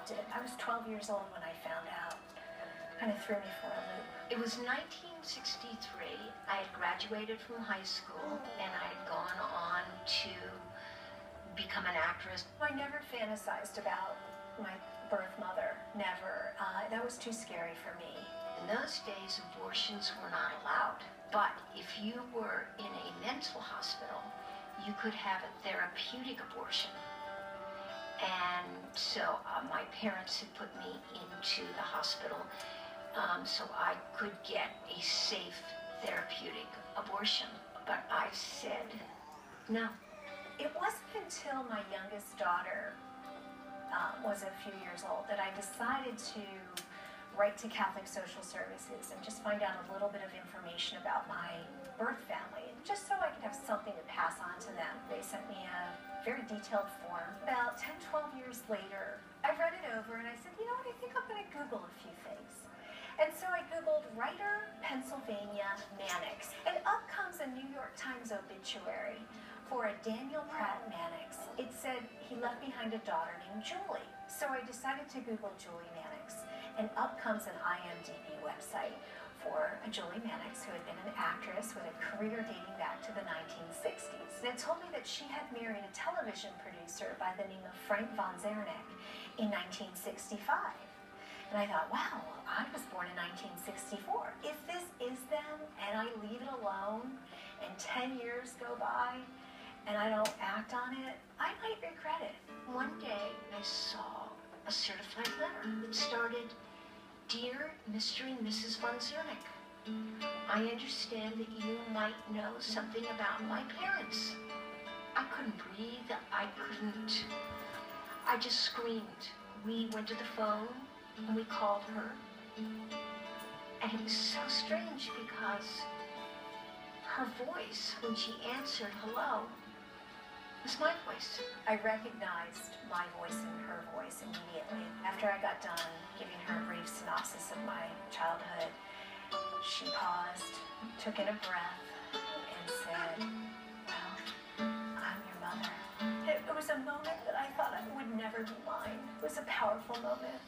loved it. I was 12 years old when I found out. Kind of threw me for a loop. It was 1963. I had graduated from high school and I had gone on to become an actress. I never fantasized about my birth mother, never. That was too scary for me. In those days, abortions were not allowed. But if you were in a mental hospital, you could have a therapeutic abortion. And so my parents had put me into the hospital so I could get a safe therapeutic abortion. But I said no. It wasn't until my youngest daughter was a few years old that I decided to write to Catholic Social Services and just find out a little bit of information about my birth family, just so I could have something to pass on to them. They sent me a very detailed form. About 10, 12 years later, I read it over and I said, you know what, I think I'm going to Google a few things. And so I Googled Writer, Pennsylvania, Mannix. And up comes a New York Times obituary for a Daniel Pratt Mannix. It said he left behind a daughter named Julie. So I decided to Google Julie Mannix. And up comes an IMDb website for a Julie Mannix, who had been an actress with a career dating back to the 1960s. And it told me that she had married a television producer by the name of Frank von Zernick in 1965. And I thought, wow, I was born in 1964. If this is them and I leave it alone and 10 years go by and I don't act on it, I might regret it. One day I saw a certified letter that started, Dear Mr. and Mrs. von Zernick, I understand that you might know something about my parents. I couldn't breathe. I just screamed. We went to the phone and we called her. And it was so strange because her voice, when she answered hello, was my voice. I recognized my voice and her voice immediately. After I got done giving her a brief synopsis of my childhood, she paused, took in a breath, and said, well, I'm your mother. It was a moment that I thought would never be mine. It was a powerful moment.